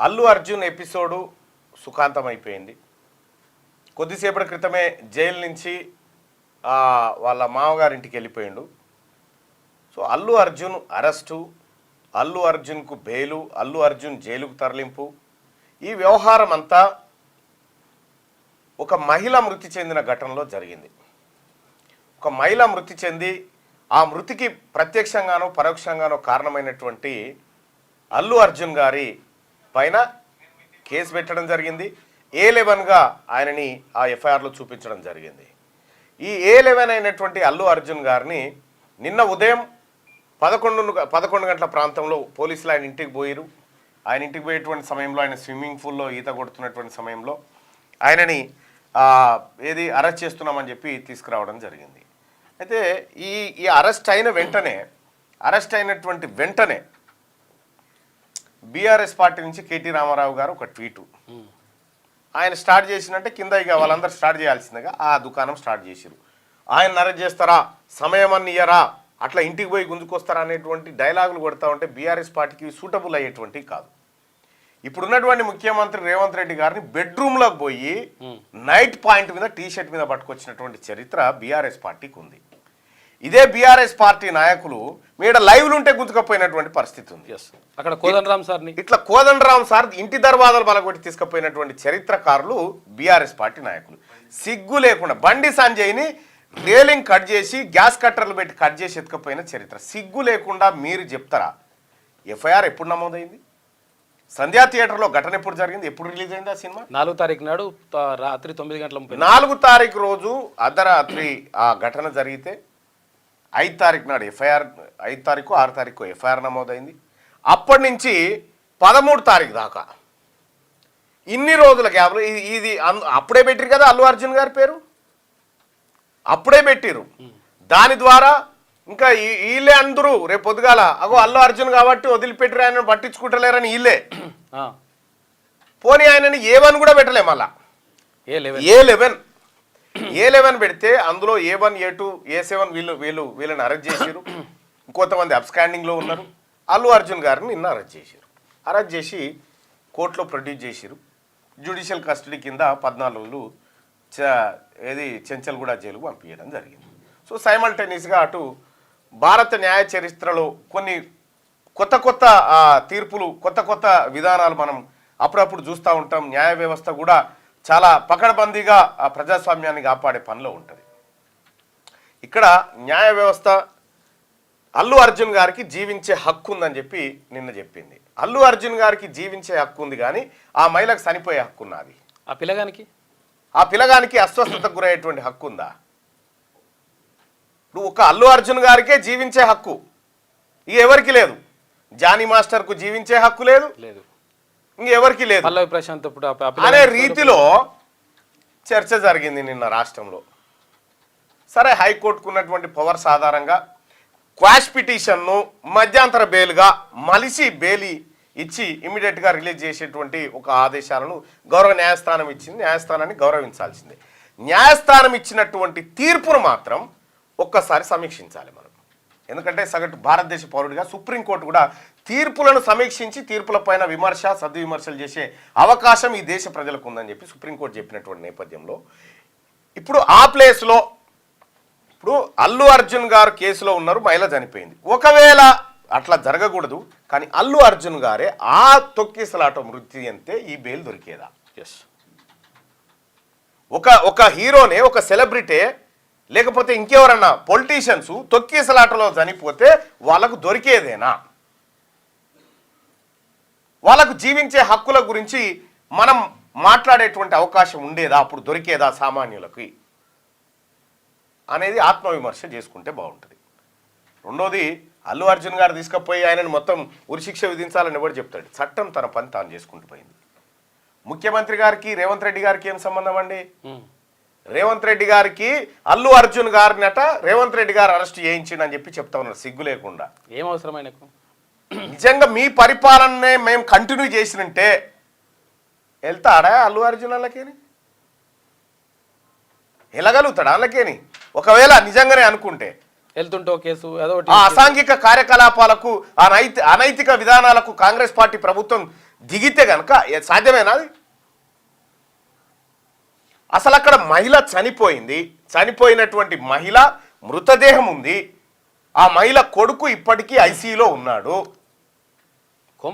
Allu Arjun episode సుఖాంతం అయిపోయింది. కొద్దిసేపటి క్రితమే జైలు నుంచి వాళ్ళ మామగారింటికి వెళ్ళిపోయిండు. సో అల్లు అర్జున్ అరెస్టు, అల్లు అర్జున్కు బెయిలు, అల్లు అర్జున్ జైలుకు తరలింపు, ఈ వ్యవహారం అంతా ఒక మహిళ మృతి చెందిన ఘటనలో జరిగింది. ఒక మహిళ మృతి చెంది ఆ మృతికి ప్రత్యక్షంగానో పరోక్షంగానో కారణమైనటువంటి అల్లు అర్జున్ గారి పైన కేసు పెట్టడం జరిగింది. A11గా ఆయనని ఆ ఎఫ్ఐఆర్లో చూపించడం జరిగింది. ఈ A11 అయినటువంటి అల్లు అర్జున్ గారిని నిన్న ఉదయం 11 గంటల ప్రాంతంలో పోలీసులు ఆయన ఇంటికి పోయారు. ఆయన ఇంటికి పోయేటువంటి సమయంలో ఆయన స్విమ్మింగ్ పూల్లో ఈత కొడుతున్నటువంటి సమయంలో ఆయనని అరెస్ట్ చేస్తున్నామని చెప్పి తీసుకురావడం జరిగింది. అయితే ఈ అరెస్ట్ అయినటువంటి వెంటనే బీఆర్ఎస్ పార్టీ నుంచి కేటీ రామారావు గారు ఒక ట్వీటు ఆయన స్టార్ట్ చేసినట్టే కింద ఇక వాళ్ళందరూ స్టార్ట్ చేయాల్సిందిగా ఆ దుకాణం స్టార్ట్ చేసిరు. ఆయన అరెస్ట్ చేస్తారా, సమయం అన్ని ఇయ్యరా, అట్లా ఇంటికి పోయి గుంజుకొస్తారా అనేటువంటి డైలాగులు కొడతా ఉంటే బీఆర్ఎస్ పార్టీకి సూటబుల్ అయ్యేటువంటి కాదు. ఇప్పుడున్నటువంటి ముఖ్యమంత్రి రేవంత్ రెడ్డి గారిని బెడ్రూమ్లోకి పోయి నైట్ పాయింట్ మీద టీషర్ట్ మీద పట్టుకొచ్చినటువంటి చరిత్ర బీఆర్ఎస్ పార్టీకి ఉంది. ఇదే బీఆర్ఎస్ పార్టీ నాయకులు మీద లైవ్లు ఉంటే గుంజుకపోయినటువంటి పరిస్థితి ఉంది. అక్కడ కోదండరామ్ సార్ ఇట్లా కోదండరామ్ సార్ ఇంటి దర్వాజాలు బలగొట్టి తీసుకుపోయినటువంటి చరిత్రకారులు బీఆర్ఎస్ పార్టీ నాయకులు. సిగ్గు లేకుండా బండి సంజయ్ని రేలింగ్ కట్ చేసి గ్యాస్ కట్టర్లు పెట్టి కట్ చేసి ఎత్తుకపోయిన చరిత్ర. సిగ్గు లేకుండా మీరు చెప్తారా? ఎఫ్ఐఆర్ ఎప్పుడు నమోదైంది? సంధ్యా థియేటర్లో ఘటన ఎప్పుడు జరిగింది? ఎప్పుడు రిలీజ్ అయింది ఆ సినిమా? 4వ తారీఖు నాడు రాత్రి 9 గంటల 4వ తారీఖు రోజు అర్ధరాత్రి ఆ ఘటన జరిగితే 5వ తారీఖు నాడు 5వ తారీఖు 6వ తారీఖు ఎఫ్ఐఆర్ నమోదైంది. అప్పటి నుంచి 13వ తారీఖు దాకా ఇన్ని రోజుల గ్యాప్లో ఇది అప్పుడే పెట్టిరు కదా అల్లు అర్జున్ గారి పేరు, అప్పుడే పెట్టిరు. దాని ద్వారా ఇంకా వీళ్ళే అందరూ రేపు పొద్దుగాల అల్లు అర్జున్ కాబట్టి వదిలిపెట్టిరు, ఆయన పట్టించుకుంటలేరని వీళ్ళే పోనీ ఆయనని A1 కూడా పెట్టలే. మళ్ళా A11 పెడితే అందులో A1, A2, A7 వీళ్ళని అరెస్ట్ చేసిరు. ఇంకొంతమంది అబ్స్కాండింగ్లో ఉన్నారు. అల్లు అర్జున్ గారిని నిన్న అరెస్ట్ చేశారు. అరెస్ట్ చేసి కోర్టులో ప్రొడ్యూస్ చేసిరు. జ్యుడిషియల్ కస్టడీ కింద 14 రోజులు చెంచల్గూడ జైలుకు పంపించడం జరిగింది. సో సైమల్టేనియస్గా అటు భారత న్యాయ చరిత్రలో కొన్ని కొత్త తీర్పులు, కొత్త విధానాలు మనం అప్పుడప్పుడు చూస్తూ ఉంటాం. న్యాయ వ్యవస్థ కూడా చాలా పకడ్బందీగా ఆ ప్రజాస్వామ్యాన్ని కాపాడే పనిలో ఉంటుంది. ఇక్కడ న్యాయ వ్యవస్థ అల్లు అర్జున్ గారికి జీవించే హక్కు ఉందని చెప్పి నిన్న చెప్పింది. అల్లు అర్జున్ గారికి జీవించే హక్కు ఉంది, కానీ ఆ మహిళకు చనిపోయే హక్కు ఉన్నది. ఆ పిల్లగానికి అస్వస్థతకు గురయ్యేటువంటి హక్కు ఉందా? ఇప్పుడు ఒక అల్లు అర్జున్ గారికే జీవించే హక్కు ఇక ఎవరికి లేదు. జానీ మాస్టర్కు జీవించే హక్కు లేదు, ఇంకెవరికి లేదు అనే రీతిలో చర్చ జరిగింది నిన్న రాష్ట్రంలో. సరే, హైకోర్టుకు ఉన్నటువంటి పవర్స్ ఆధారంగా క్వాష్ పిటిషన్ను మధ్యాంతర బెయిల్గా మలిసి బెయిల్ ఇచ్చి ఇమీడియట్గా రిలీజ్ చేసేటువంటి ఒక ఆదేశాలను గౌరవ న్యాయస్థానం ఇచ్చింది. న్యాయస్థానాన్ని గౌరవించాల్సిందే. న్యాయస్థానం ఇచ్చినటువంటి తీర్పును మాత్రం ఒక్కసారి సమీక్షించాలి మనం. ఎందుకంటే సగటు భారతదేశ పౌరుడిగా సుప్రీంకోర్టు కూడా తీర్పులను సమీక్షించి తీర్పులపైన విమర్శ, సద్విమర్శలు చేసే అవకాశం ఈ దేశ ప్రజలకు ఉందని చెప్పి సుప్రీంకోర్టు చెప్పినటువంటి నేపథ్యంలో ఇప్పుడు ఆ ప్లేస్లో ఇప్పుడు అల్లు అర్జున్ గారు కేసులో ఉన్నారు, మహిళ చనిపోయింది. ఒకవేళ అట్లా జరగకూడదు, కానీ అల్లు అర్జున్ గారే ఆ తొక్కిసలాట మృతి అంతే ఈ బెయిల్ దొరికేదా? ఒక హీరోనే, ఒక సెలబ్రిటీ లేకపోతే ఇంకెవరన్నా పొలిటీషియన్స్ తొక్కిసలాటలో చనిపోతే వాళ్ళకు దొరికేదేనా? వాళ్ళకు జీవించే హక్కుల గురించి మనం మాట్లాడేటువంటి అవకాశం ఉండేదా? అప్పుడు దొరికేదా సామాన్యులకి అనేది ఆత్మవిమర్శ చేసుకుంటే బాగుంటుంది. రెండోది, అల్లు అర్జున్ గారు తీసుకుపోయి ఆయనను మొత్తం ఉరిశిక్ష విధించాలని ఎవరు చెప్తాడు? చట్టం తన పని తాను చేసుకుంటూ పోయింది. ముఖ్యమంత్రి గారికి రేవంత్ రెడ్డి గారికి ఏం సంబంధం అండి? రేవంత్ రెడ్డి గారికి అల్లు అర్జున్ గారినట రేవంత్ రెడ్డి గారు అరెస్ట్ చేయించిండు అని చెప్పి చెప్తా ఉన్నారు సిగ్గు లేకుండా. ఏం అవసరమైన నిజంగా మీ పరిపాలననే మేము కంటిన్యూ చేసినంటే వెళ్తాడా అల్లు అర్జున్ వాళ్ళకేని? వెళ్ళగలుగుతాడా వాళ్ళకేని? ఒకవేళ నిజంగానే అనుకుంటే వెళ్తుంటో కేసు అసాంఘిక కార్యకలాపాలకు అనైతిక విధానాలకు కాంగ్రెస్ పార్టీ ప్రభుత్వం దిగితే గనక సాధ్యమేనా అది? అసలు అక్కడ మహిళ చనిపోయింది, చనిపోయినటువంటి మహిళ మృతదేహం ఉంది, ఆ మహిళ కొడుకు ఇప్పటికీ ఐసీయూలో ఉన్నాడు.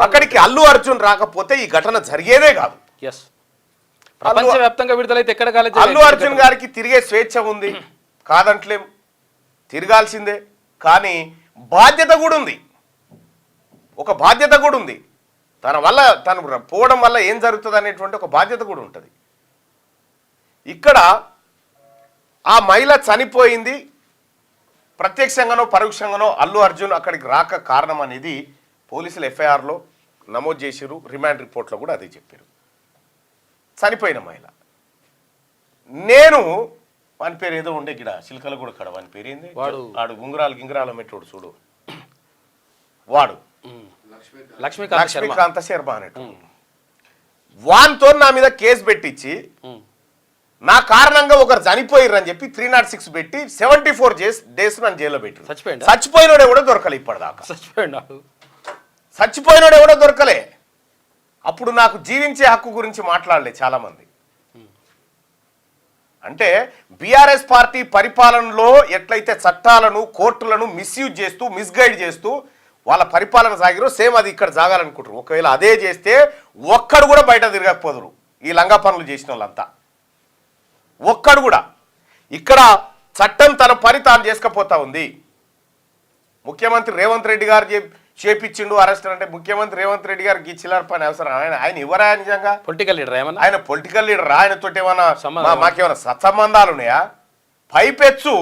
అక్కడికి అల్లు అర్జున్ రాకపోతే ఈ ఘటన జరిగేదే కాదు. ప్రపంచవ్యాప్తంగా విడుదలైతే ఎక్కడ కాలేదు. అల్లు అర్జున్ గారికి తిరిగే స్వేచ్ఛ ఉంది, కాదంటలేం, తిరగాల్సిందే. కానీ బాధ్యత కూడా ఉంది, ఒక బాధ్యత కూడా ఉంది. తను పోవడం వల్ల ఏం జరుగుతుంది అనేటువంటి ఒక బాధ్యత కూడా ఉంటుంది. ఇక్కడ ఆ మహిళ చనిపోయింది, ప్రత్యక్షంగానో పరోక్షంగానో అల్లు అర్జున్ అక్కడికి రాక కారణం అనేది పోలీసులు ఎఫ్ఐఆర్లో నమోదు చేసిరు, రిమాండ్ రిపోర్ట్లో కూడా అదే చెప్పారు. చనిపోయిన మహిళ, నేను వాని పేరు ఏదో ఉండే గిడ చిలకల కూడా కడ, వాని పేరు ఏంది, వాడు గింగరాలు మెట్టోడు చూడు, వాడు లక్ష్మీకాంత శర్మ అనేట్టు, వాన్తో నా మీద కేసు పెట్టించి నా కారణంగా ఒకరు చనిపోయారు అని చెప్పి 306 పెట్టి 74 days నన్ను జైల్లో పెట్టారు. చచ్చిపోయినోడే కూడా దొరకలే ఇప్పటిదాకా. చచ్చిపోయినోడే కూడా దొరకలే. అప్పుడు నాకు జీవించే హక్కు గురించి మాట్లాడలే చాలా మంది. అంటే బీఆర్ఎస్ పార్టీ పరిపాలనలో ఎట్లయితే చట్టాలను కోర్టులను మిస్యూజ్ చేస్తూ మిస్గైడ్ చేస్తూ వాళ్ళ పరిపాలన సాగిరో సేమ్ అది ఇక్కడ సాగాలనుకుంటారు. ఒకవేళ అదే చేస్తే ఒక్కడు కూడా బయట తిరగకపోదురు ఈ లంగా పనులు చేసిన వాళ్ళంతా, ఒక్కడు కూడా. ఇక్కడ చట్టం తన పని తాను చేసుకపోతా ఉంది. ముఖ్యమంత్రి రేవంత్ రెడ్డి గారు చేపించిండు అరెస్ట్ అంటే ముఖ్యమంత్రి రేవంత్ రెడ్డి గారికి చిల్లర పని అవసరం? ఆయన ఎవరా నిజంగా? పొలిటికల్ లీడర్ ఏమన్నా? ఆయన పొలిటికల్ లీడర్. ఆయనతో ఏమన్నా మాకేమైనా సత్సంబంధాలు ఉన్నాయా? పైపెచ్చు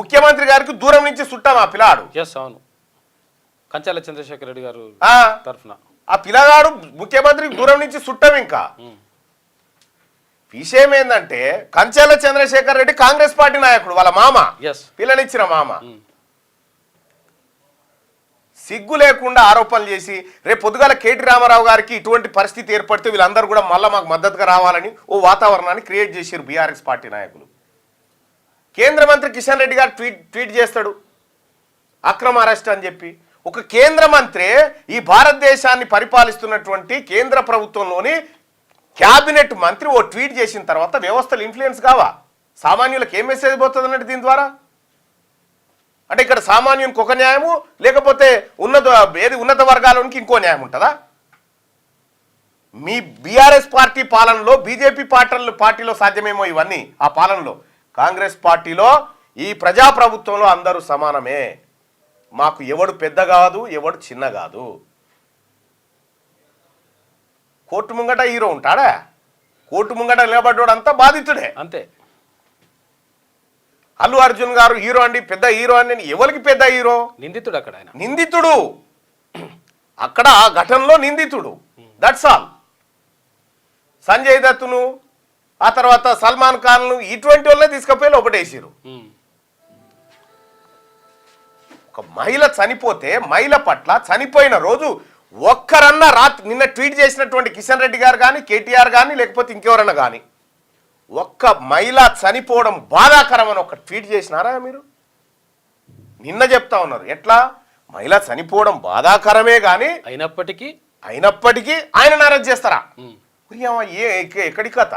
ముఖ్యమంత్రి గారికి దూరం నుంచి చుట్టాం ఆ పిల్లాడు. అవును, కంచాల చంద్రశేఖర్ రెడ్డి గారు తరఫున ఆ పిల్లగాడు ముఖ్యమంత్రికి దూరం నుంచి చుట్టాం. ఇంకా విషయం ఏంటంటే కంచాల చంద్రశేఖర్ రెడ్డి కాంగ్రెస్ పార్టీ నాయకుడు, వాళ్ళ మామ, పిల్లనిచ్చిన మామ. సిగ్గు లేకుండా ఆరోపణలు చేసి రేపు పొద్దుగాల కేటీ రామారావు గారికి ఇటువంటి పరిస్థితి ఏర్పడితే వీళ్ళందరూ కూడా మళ్ళీ మాకు మద్దతుగా రావాలని ఓ వాతావరణాన్ని క్రియేట్ చేశారు బీఆర్ఎస్ పార్టీ నాయకులు. కేంద్ర మంత్రి కిషన్ రెడ్డి గారు ట్వీట్ చేస్తాడు అక్రమ అరెస్ట్ అని చెప్పి. ఒక కేంద్ర మంత్రి ఈ భారతదేశాన్ని పరిపాలిస్తున్నటువంటి కేంద్ర ప్రభుత్వంలోని క్యాబినెట్ మంత్రి ఓ ట్వీట్ చేసిన తర్వాత వ్యవస్థలు ఇన్ఫ్లుయెన్స్ కావా? సామాన్యులకు ఏం మెసేజ్ పోతుంది అన్నట్టు దీని ద్వారా? అంటే ఇక్కడ సామాన్యునికి ఒక న్యాయము, లేకపోతే ఉన్నత వర్గాలకి ఇంకో న్యాయం ఉంటుందా? మీ బీఆర్ఎస్ పార్టీ పాలనలో బీజేపీ పార్టీలో సాధ్యమేమో ఇవన్నీ. ఆ పాలనలో కాంగ్రెస్ పార్టీలో ఈ ప్రజాప్రభుత్వంలో అందరూ సమానమే. మాకు ఎవడు పెద్ద కాదు, ఎవడు చిన్న కాదు. కోర్టు ముంగట హీరో ఉంటాడా? కోర్టు ముంగట నిలబడ్డాడు అంతా బాధితుడే అంతే. అల్లు అర్జున్ గారు హీరో అండి, పెద్ద హీరో అండి. ఎవరికి పెద్ద హీరో? నిందితుడు. అక్కడ ఆయన నిందితుడు, అక్కడ ఆ ఘటనలో నిందితుడు. That's all. సంజయ్ దత్తును ఆ తర్వాత సల్మాన్ ఖాన్ను ఇటువంటి వాళ్ళే తీసుకుపోయి లోపటేసారు. ఒక మహిళ చనిపోతే మహిళ పట్ల చనిపోయిన రోజు ఒక్కరన్నా నిన్న ట్వీట్ చేసినటువంటి కిషన్ రెడ్డి గారు కానీ, కేటీఆర్ కానీ, లేకపోతే ఇంకెవరన్నా కానీ ఒక్క మహిళ చనిపోవడం బాధాకరం అని ఒక ట్వీట్ చేసినారా మీరు? నిన్న చెప్తా ఉన్నారు ఎట్లా మహిళ చనిపోవడం బాధాకరమే కానీ అయినప్పటికీ ఆయన అరెస్ట్ చేస్తారా? ఎక్కడి కథ?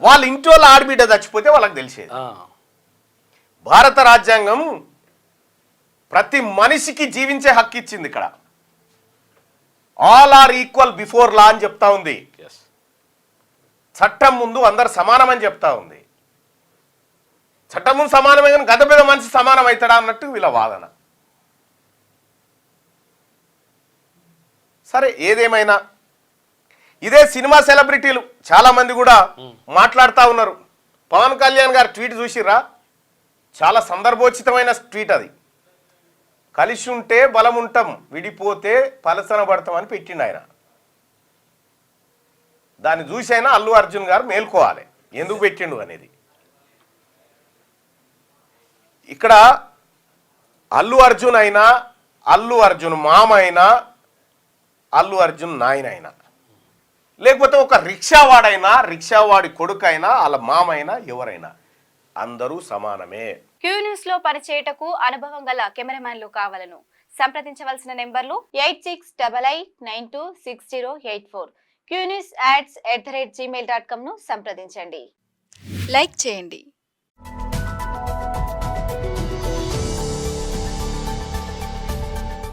వాళ్ళ ఇంటి వాళ్ళ ఆడబిడ్డ చచ్చిపోతే వాళ్ళకి తెలిసేది. భారత రాజ్యాంగం ప్రతి మనిషికి జీవించే హక్కు ఇచ్చింది. ఇక్కడ all are equal before law అని చెప్తా ఉంది. చట్టం ముందు అందరు సమానమని చెప్తా ఉంది. చట్టం ముందు సమానమే కానీ గత పెద్ద మనిషి సమానం అవుతాడా అన్నట్టు వీళ్ళ వాదన. సరే, ఏదేమైనా ఇదే సినిమా సెలబ్రిటీలు చాలా మంది కూడా మాట్లాడుతూ ఉన్నారు. పవన్ కళ్యాణ్ గారు ట్వీట్ చూసిర్రా? చాలా సందర్భోచితమైన ట్వీట్ అది. కలిసి ఉంటే బలం ఉంటాం, విడిపోతే పలసన పడతాం అని పెట్టిండు ఆయన. దాన్ని చూసైనా అల్లు అర్జున్ గారు మేల్కోవాలి ఎందుకు పెట్టిండు అనేది. ఇక్కడ అల్లు అర్జున్ అయినా, అల్లు అర్జున్ మామ అయినా, అల్లు అర్జున్ నాయన అయినా, లేకపోతే ఒక రిక్షావాడైనా, రిక్షావాడి కొడుకైనా, వాళ్ళ మామ అయినా, ఎవరైనా అందరూ సమానమే. క్యూ న్యూస్ లో పనిచేయటకు అనుభవం గల కెమెరామెన్లు కావాలను. సంప్రదించవలసిన నెంబర్లు 8688926084, qnewsads@gmail.com ను సంప్రదించండి. లైక్ చేయండి.